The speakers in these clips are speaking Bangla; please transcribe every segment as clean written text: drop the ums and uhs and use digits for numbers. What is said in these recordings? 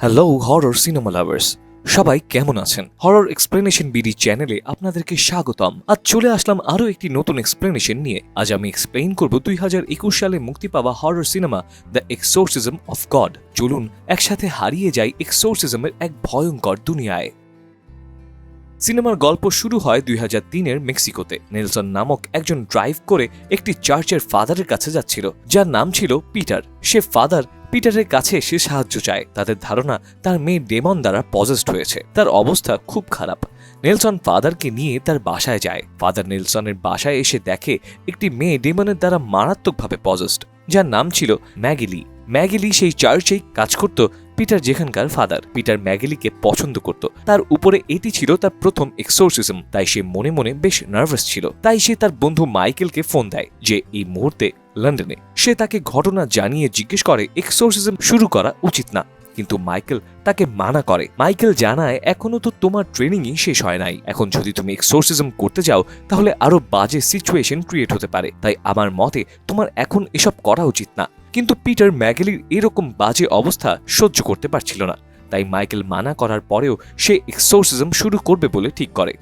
হ্যালো হরর সিনেমা লাভার্স, সবাই কেমন আছেন? হরর এক্সপ্লেনেশন বিডি চ্যানেলে আপনাদেরকে স্বাগতম। আজ চলে আসলাম আরও একটি নতুন এক্সপ্লেনেশন নিয়ে। আজ আমি এক্সপ্লেইন করব 2021 সালে মুক্তি পাওয়া horror cinema the exorcism of god. চলুন একসাথে হারিয়ে যাই এক্সোরসিজমের এক ভয়ঙ্কর দুনিয়ায়। সিনেমার গল্প শুরু হয় 2003-এর মেক্সিকোতে। নেলসন নামক একজন ড্রাইভ করে একটি চার্চের ফাদারের কাছে যাচ্ছিল, যার নাম ছিল পিটার। সে ফাদার পিটারের কাছে এসে সাহায্য চায়। তাদের ধারণা তার মেয়ে ডেমন দ্বারা পজেসড হয়েছে। তার অবস্থা খুব খারাপ। নেলসন ফাদারকে নিয়ে তার বাসায় যায়। ফাদার নেলসনের বাসায় এসে দেখে একটি মেয়ে ডেমনের দ্বারা মারাত্মকভাবে পজেসড, যার নাম ছিল ম্যাগিলি। ম্যাগিলি সেই চার্চেই কাজ করত পিটার যেখানকার ফাদার। পিটার ম্যাগিলিকে পছন্দ করত। তার উপরে এটি ছিল তার প্রথম এক্সোরসিজম, তাই সে মনে মনে বেশ নার্ভাস ছিল। তাই সে তার বন্ধু মাইকেলকে ফোন দেয়, যে এই মুহূর্তে লন্ডনে। সে তাকে ঘটনা জানিয়ে জিজ্ঞেস করে এক্সোরসিজম শুরু করা উচিত না, কিন্তু মাইকেল তাকে মানা করে। মাইকেল জানায়, এখনো তো তোমার ট্রেনিংই শেষ হয় নাই। এখন যদি তুমি এক্সোরসিজম করতে যাও তাহলে আরো বাজে সিচুয়েশন ক্রিয়েট হতে পারে। তাই আমার মতে তোমার এখন এসব করা উচিত না। কিন্তু পিটার ম্যাগিলির এরকম বাজে অবস্থা সহ্য করতে পারছিল না। তাই মাইকেল মানা করার পরেও সে এক্সোরসিজম শুরু করবে বলে ঠিক করে।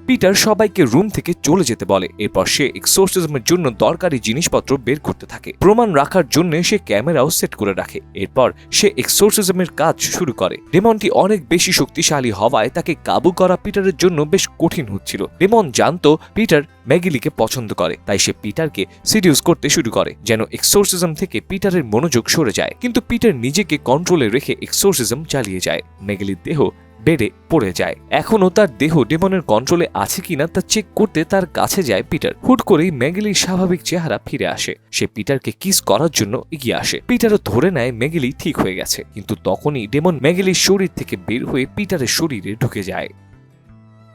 পিটার সবাইকে রুম থেকে চলে যেতে বলে। এরপর সে এক্সোরসিজমের জন্য দরকারি জিনিসপত্র বের করতে থাকে। প্রমাণ রাখার জন্য সে ক্যামেরাও সেট করে রাখে। এরপর সে এক্সোরসিজমের কাজ শুরু করে। ডেমনটি অনেক বেশি শক্তিশালী হওয়ায় তাকে কাবু করা পিটারের জন্য বেশ কঠিন হচ্ছিল। ডেমন জানতো পিটার ম্যাগিলিকে পছন্দ করে, তাই সে পিটারকে সিডিউস করতে শুরু করে যেন এক্সোরসিজম থেকে পিটারের মনোযোগ সরে যায়। কিন্তু পিটার নিজেকে কন্ট্রোলে রেখে এক্সোরসিজম চালিয়ে যায়। ম্যাগিলির দেহ বেডে পড়ে যায়। এখনও তার দেহ ডেমনের কন্ট্রোলে আছে কিনা তা চেক করতে তার কাছে যায় পিটার। হুট করেই ম্যাগিলির স্বাভাবিক চেহারা ফিরে আসে। সে পিটারকে কিস করার জন্য এগিয়ে আসে। পিটারও ধরে নেয় ম্যাগিলি ঠিক হয়ে গেছে। কিন্তু তখনই ডেমন ম্যাগিলির শরীর থেকে বের হয়ে পিটারের শরীরে ঢুকে যায়।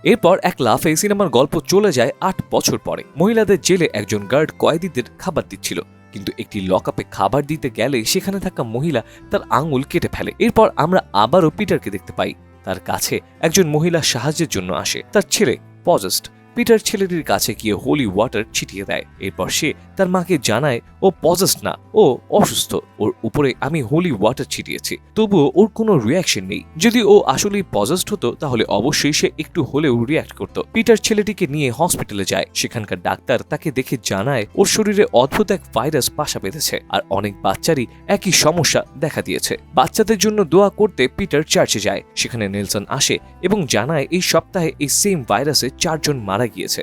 এরপর এক লাফে সিনেমার গল্প চলে যায় 8 বছর পরে। মহিলাদের জেলে একজন গার্ড কয়েদিদের খাবার দিচ্ছিল, কিন্তু একটি লকআপে খাবার দিতে গেলে সেখানে থাকা মহিলা তার আঙুল কেটে ফেলে। এরপর আমরা আবারও পিটারকে দেখতে পাই। তার কাছে একজন মহিলা সাহায্যের জন্য আসে। তার ছেলে পজেসড। পিটার ছেলেটির কাছে গিয়ে হোলি ওয়াটার ছিটিয়ে দেয়। এরপর সে তার মাকে জানায় ও পজেসড না, ও অসুস্থ। ওর উপরে আমি হোলি ওয়াটার ছিটিয়েছি, তবুও ওর কোনো রিয়াকশন নেই। যদি ও আসলেই পজেসড হতো তাহলে অবশ্যই সে একটু হলেও রিয়াক্ট করত। পিটার ছেলেটিকে নিয়ে হসপিটালে যায়। সেখানকার ডাক্তার তাকে দেখে জানায় ওর শরীরে অদ্ভুত এক ভাইরাস বাসা বেঁধেছে, আর অনেক বাচ্চারই একই সমস্যা দেখা দিয়েছে। বাচ্চাদের জন্য দোয়া করতে পিটার চার্চে যায়। সেখানে নেলসন আসে এবং জানায় এই সপ্তাহে এই সেম ভাইরাসে 4 জন মারা গিয়েছে।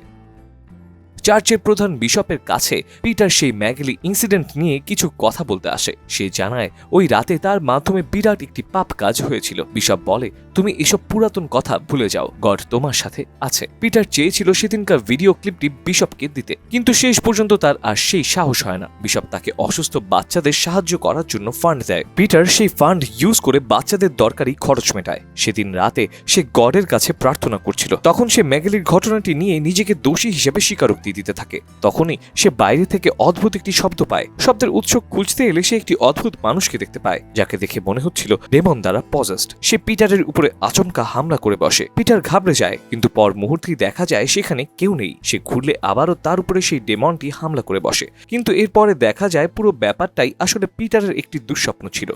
চার্চের প্রধান বিশপের কাছে পিটার সেই ম্যাগিলি ইনসিডেন্ট নিয়ে কিছু কথা বলতে আসে। সে জানায় ওই রাতে তার মাধ্যমে বিরাট একটি পাপ কাজ হয়েছিল। বিশপ বলে, তুমি এসব পুরাতন কথা ভুলে যাও, গড তোমার সাথে আছে। পিটার চেয়েছিল সেদিনকার ভিডিও ক্লিপটি বিশপকে দিতে, কিন্তু শেষ পর্যন্ত তার আর সেই সাহস হয় না। বিশপ তাকে অসুস্থ বাচ্চাদের সাহায্য করার জন্য ফান্ড দেয়। পিটার সেই ফান্ড ইউজ করে বাচ্চাদের দরকারি খরচ মেটায়। সেদিন রাতে সে গডের কাছে প্রার্থনা করছিল। তখন সে ম্যাগিলির ঘটনাটি নিয়ে নিজেকে দোষী হিসেবে স্বীকারোক্তি দিতে থাকে। তখনই সে বাইরে থেকে অদ্ভুত একটি শব্দ পায়। শব্দের উৎস খুঁজতে এলে সে একটি অদ্ভুত মানুষকে দেখতে পায়, যাকে দেখে মনে হচ্ছিল ডেমন দ্বারা পজেসড। সে পিটারের উপরে আচমকা হামলা করে বসে। পিটার ঘাবড়ে যায়, কিন্তু পর মুহূর্তেই দেখা যায় সেখানে কেউ নেই। সে ঘুরলে আবারও তার উপরে সেই ডেমনটি হামলা করে বসে। কিন্তু এরপরে দেখা যায় পুরো ব্যাপারটাই আসলে পিটারের একটি দুঃস্বপ্ন ছিল।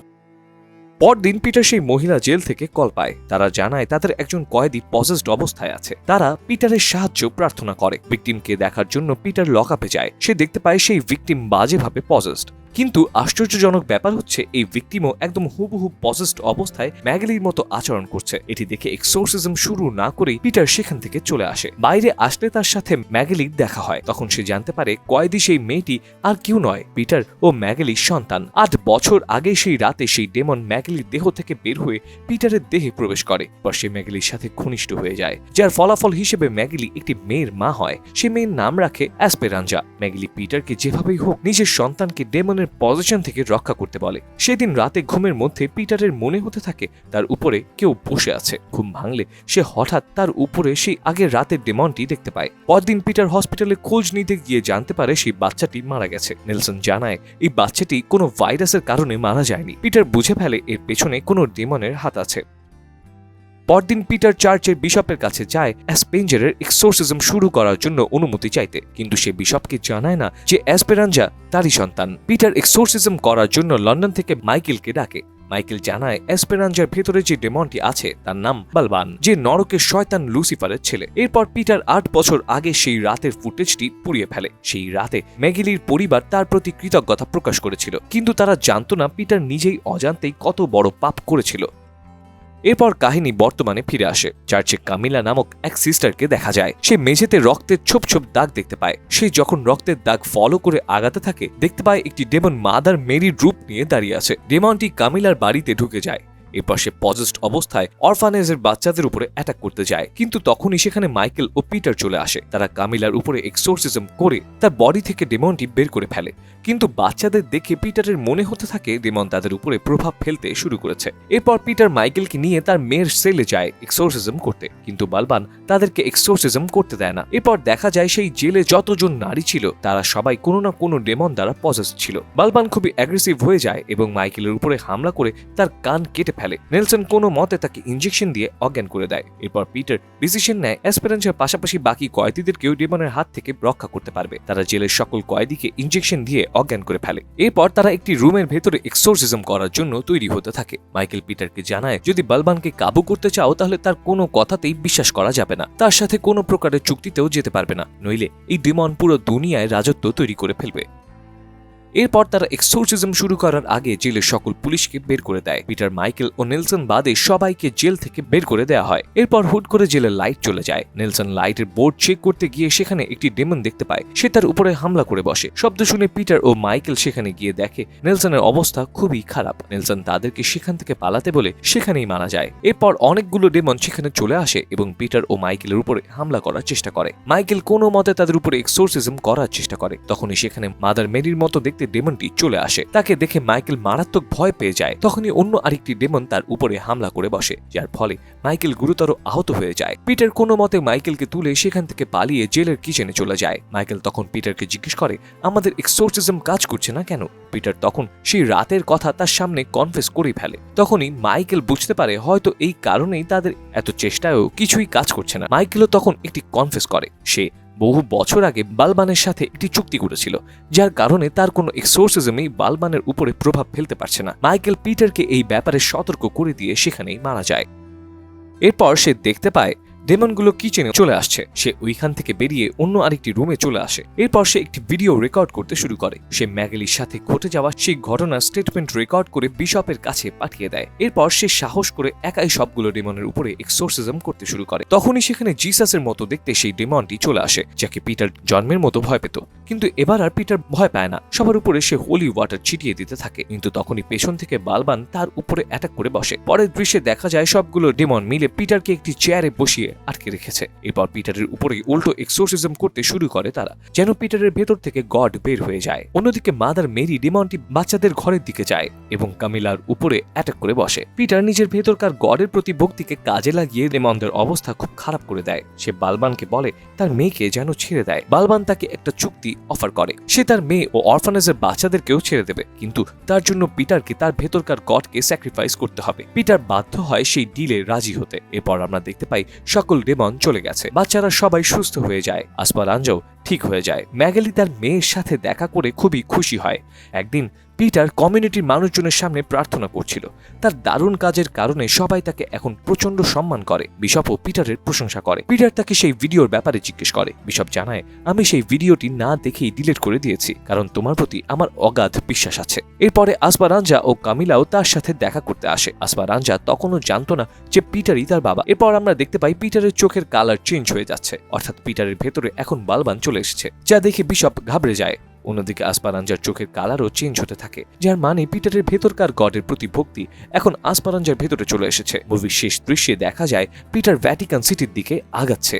পরদিন পিটার সেই মহিলা জেল থেকে কল পায়। তারা জানায় তাদের একজন কয়েদি পজেসড অবস্থায় আছে। তারা পিটারের সাহায্য প্রার্থনা করে। ভিকটিমকে দেখার জন্য পিটার লকআপে যায়। সে দেখতে পায় সেই ভিকটিম বাজেভাবে পজেসড। কিন্তু আশ্চর্যজনক ব্যাপার হচ্ছে এই ভিকটিমও একদম হুবহু পজেসড অবস্থায় ম্যাগিলির মতো আচরণ করছে। এটি দেখে এক্সোরসিজম শুরু না করেই পিটার সেখান থেকে চলে আসে। বাইরে আসলে তার সাথে ম্যাগিলির দেখা হয়। তখন সে জানতে পারে কয়েদি সেই মেয়েটি আর কেউ নয়, পিটার ও ম্যাগিলির সন্তান। 8 বছর আগে সেই রাতে সেই ডেমন ম্যাগিলির দেহ থেকে বের হয়ে পিটারের দেহে প্রবেশ করে। পর সে ম্যাগিলির সাথে ঘনিষ্ঠ হয়ে যায়, যার ফলাফল হিসেবে ম্যাগিলি একটি মেয়ের মা হয়। সে মেয়ের নাম রাখে অ্যাসপেরাঞ্জা। ম্যাগিলি পিটারকে যেভাবেই হোক নিজের সন্তানকে ডেমনের পজিশন থেকে রক্ষা করতে বলে। সেদিন রাতে ঘুমের মধ্যে পিটারের মনে হতে থাকে তার উপরে কেউ বসে আছে। ঘুম ভাঙলে সে হঠাৎ তার উপরে সেই আগের রাতের ডেমনটি দেখতে পায়। পরদিন পিটার হসপিটালে খোঁজ নিতে গিয়ে জানতে পারে সেই বাচ্চাটি মারা গেছে। নেলসন জানায় এই বাচ্চাটি কোনো ভাইরাসের কারণে মারা যায়নি। পিটার বুঝে ফেলে এর পেছনে কোনো ডেমনের হাত আছে। পরদিন পিটার চার্চের বিশপের কাছে যায় অ্যাসপেঞ্জারের এক্সোরসিজম শুরু করার জন্য অনুমতি চাইতে, কিন্তু সে বিশপকে জানায় না যে অ্যাসপেরাঞ্জা তারই সন্তান। পিটার এক্সোরসিজম করার জন্য লন্ডন থেকে মাইকেলকে ডাকে। মাইকেল জানায় এসপেরাঞ্জার ভেতরে যে ডেমনটি আছে তার নাম বালবান, যে নরকের শয়তান লুসিফারের ছেলে। এরপর পিটার 8 বছর আগে সেই রাতের ফুটেজটি পুড়িয়ে ফেলে। সেই রাতে ম্যাগেলির পরিবার তার প্রতি কৃতজ্ঞতা প্রকাশ করেছিল, কিন্তু তারা জানতো না পিটার নিজেই অজান্তেই কত বড় পাপ করেছিল। এরপর কাহিনী বর্তমানে ফিরে আসে। চার্চে কামিলা নামক এক সিস্টারকে দেখা যায়। সে মেঝেতে রক্তের ছোপ ছোপ দাগ দেখতে পায়। সে যখন রক্তের দাগ ফলো করে আগাতে থাকে, দেখতে পায় একটি ডেমন মাদার মেরির রূপ নিয়ে দাঁড়িয়ে আছে। ডেমনটি কামিলার বাড়িতে ঢুকে যায়। এরপর সে পজেসড অবস্থায় অরফানেজের বাচ্চাদের উপরে অ্যাটাক করতে যায়, কিন্তু তখনই সেখানে মাইকেল ও পিটার চলে আসে। তারা কামিলার উপরে এক্সোরসিজম করে তার বডি থেকে ডেমনটি বের করে ফেলে, কিন্তু বাচ্চাদের দেখে পিটারের মনে হতে থাকে ডেমন তাদের উপরে প্রভাব ফেলতে শুরু করেছে। এরপর পিটার মাইকেলকে নিয়ে তার মেয়ের সেলে যায় এক্সোরসিজম করতে, কিন্তু বালবান তাদেরকে এক্সোরসিজম করতে দেয় না। এরপর দেখা যায় সেই জেলে যতজন নারী ছিল তারা সবাই কোনো না কোনো ডেমন দ্বারা পজেসড ছিল। বালবান খুবই অ্যাগ্রেসিভ হয়ে যায় এবং মাইকেলের উপরে হামলা করে তার কান কেটে ফেলে। নেলসন কোনো মতে তাকে ইনজেকশন দিয়ে অজ্ঞান করে দেয়। এরপর পিটার ডিসিশন নেয় এসপেরাঞ্জার পাশাপাশি বাকি কয়েদিদেরকেও ডেমনের হাত থেকে রক্ষা করতে পারবে। তারা জেলের সকল কয়েদিকে ইনজেকশন দিয়ে অজ্ঞান করে ফেলে। এরপর তারা একটি রুমের ভেতরে এক্সোরসিজম করার জন্য তৈরি হতে থাকে। মাইকেল পিটারকে জানায় যদি বালবানকে কাবু করতে চাও তাহলে তার কোনো কথাতেই বিশ্বাস করা যাবে না, তার সাথে কোনো প্রকারের চুক্তিতেও যেতে পারবে না, নইলে এই ডেমন পুরো দুনিয়ায় রাজত্ব তৈরি করে ফেলবে। এরপর তারা এক্সোরসিজম শুরু করার আগে জেলের সকল পুলিশকে বের করে দেয়। পিটার, মাইকেল ও নেলসন বাদে সবাইকে জেল থেকে বের করে দেওয়া হয়। এরপর হুট করে জেলের লাইট চলে যায়। নেলসন লাইটের বোর্ড চেক করতে গিয়ে সেখানে একটি ডেমন দেখতে পায়। সে তার উপরে হামলা করে বসে। শব্দ শুনে পিটার ও মাইকেল সেখানে গিয়ে দেখে নেলসনের অবস্থা খুবই খারাপ। নেলসন তাদেরকে সেখান থেকে পালাতে বলে সেখানেই মারা যায়। এরপর অনেকগুলো ডেমন সেখানে চলে আসে এবং পিটার ও মাইকেলের উপরে হামলা করার চেষ্টা করে। মাইকেল কোনো মতে তাদের উপরে এক্সোরসিজম করার চেষ্টা করে। তখনই সেখানে মাদার মেরির মতো দেখতে ডেমনটি চলে আসে। তাকে দেখে মাইকেল মারাত্মক ভয় পেয়ে যায়। তখনই অন্য আরেকটি ডেমন তার উপরে হামলা করে বসে, যার ফলে মাইকেল গুরুতর আহত হয়ে যায়। পিটার কোনো মতে মাইকেলকে তুলে সেখান থেকে পালিয়ে জেলের কিচেনে চলে যায়। মাইকেল তখন পিটারকে জিজ্ঞেস করে আমাদের এক্সোরসিজম কাজ করছে না কেন? পিটার তখন সেই রাতের কথা তার সামনে কনফেস করে ফেলে। তখনই মাইকেল বুঝতে পারে হয়তো এই কারণেই তাদের এত চেষ্টায়ও কিছুই কাজ করছে না। মাইকেলও তখন একটি কনফেস করে সে বহু বছর আগে বালবানের সাথে একটি চুক্তি করেছিল, যার কারণে তার কোনো এক্সোরসিজমই বালবানের উপরে প্রভাব ফেলতে পারছে না। মাইকেল পিটারকে এই ব্যাপারে সতর্ক করে দিয়ে সেখানেই মারা যায়। এরপর সে দেখতে পায় ডেমনগুলো কিচেনে চলে আসছে। সে ওইখান থেকে বেরিয়ে অন্য আরেকটি রুমে চলে আসে। এরপর সে একটি ভিডিও রেকর্ড করতে শুরু করে। সে ম্যাগেলির সাথে ঘটে যাওয়া সেই ঘটনার স্টেটমেন্ট রেকর্ড করে বিশপের কাছে পাঠিয়ে দেয়। এরপর সে সাহস করে একাই সবগুলো ডেমনের উপরে এক্সোরসিজম করতে শুরু করে। তখনই সেখানে জিসাসের মতো দেখতে সেই ডেমনটি চলে আসে, যাকে পিটার জন্মের মতো ভয় পেত। কিন্তু এবার আর পিটার ভয় পায় না। সবার উপরে সে হোলি ওয়াটার ছিটিয়ে দিতে থাকে, কিন্তু তখনই পেছন থেকে বালবান তার উপরে অ্যাটাক করে বসে। পরের দৃশ্যে দেখা যায় সবগুলো ডেমন মিলে পিটারকে একটি চেয়ারে বসিয়ে আটকে রেখেছে। এরপর পিটারের উপরে উল্টো এক্সোরসিজম করতে শুরু করে তারা, যেন পিটারের ভেতর থেকে গড বের হয়ে যায়। অন্যদিকে মাদার মেরি ডেমনটি বাচ্চাদের ঘরের দিকে যায় এবং কামিলার উপরে অ্যাটাক করে বসে। পিটার নিজের ভেতরকার গডের প্রতি ভক্তিকে কাজে লাগিয়ে ডেমনদের অবস্থা খুব খারাপ করে দেয়। সে বালবানকে বলে তার মেয়েকে যেন ছেড়ে দেয়। বালবান তাকে একটা চুক্তি অফার করে, সে তার মেয়ে ও অরফানেজের বাচ্চাদেরকেও ছেড়ে দেবে, কিন্তু তার জন্য পিটারকে তার ভেতরকার গডকে স্যাক্রিফাইস করতে হবে। পিটার বাধ্য হয় সেই ডিলে রাজি হতে। এরপর আমরা দেখতে পাই সকল ডেমন চলে গেছে। বাচ্চারা সবাই সুস্থ হয়ে যায়। আসপারাঞ্জাও ঠিক হয়ে যায়। ম্যাগেলি তার মেয়ের সাথে দেখা করে খুবই খুশি হয়। একদিন পিটার কমিউনিটির মানুষজনের সামনে প্রার্থনা করছিল। তার দারুণ কাজের কারণে সবাই তাকে এখন প্রচন্ড সম্মান করে। বিশপও পিটারের প্রশংসা করে। পিটার তাকে সেই ভিডিওর ব্যাপারে জিজ্ঞেস করে। বিশপ জানায় আমি সেই ভিডিওটি না দেখেই ডিলিট করে দিয়েছি, কারণ তোমার প্রতি আমার অগাধ বিশ্বাস আছে। এরপরে আসপারাঞ্জা ও কামিলাও তার সাথে দেখা করতে আসে। আসপারাঞ্জা তখনও জানতো না যে পিটারই তার বাবা। এরপর আমরা দেখতে পাই পিটারের চোখের কালার চেঞ্জ হয়ে যাচ্ছে, অর্থাৎ পিটারের ভেতরে এখন বালবান চলে এসেছে, যা দেখে বিশপ ঘাবড়ে যায়। অন্যদিকে আসপারাঞ্জার চোখের কালারও চেঞ্জ হতে থাকে, যার মানে পিটারের ভেতরকার গডের প্রতি ভক্তি এখন আসপারাঞ্জার ভেতরে চলে এসেছে। মুভির শেষ দৃশ্যে দেখা যায় পিটার ভ্যাটিকান সিটির দিকে আগাচ্ছে।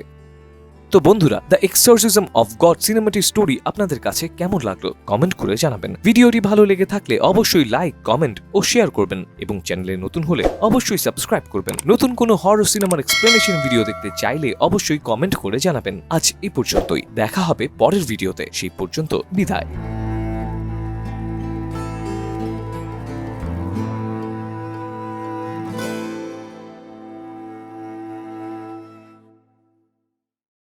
তো বন্ধুরা, the exorcism of god cinematic story আপনাদের কাছে কেমন লাগলো কমেন্ট করে জানাবেন। ভিডিওটি ভালো লেগে থাকলে অবশ্যই লাইক, কমেন্ট ও শেয়ার করবেন এবং চ্যানেলে নতুন হলে অবশ্যই সাবস্ক্রাইব করবেন। নতুন কোনো হরর সিনেমার এক্সপ্লেনেশন ভিডিও দেখতে চাইলে অবশ্যই কমেন্ট করে জানাবেন। আজ এই পর্যন্তই, দেখা হবে পরের ভিডিওতে। সেই পর্যন্ত বিদায়।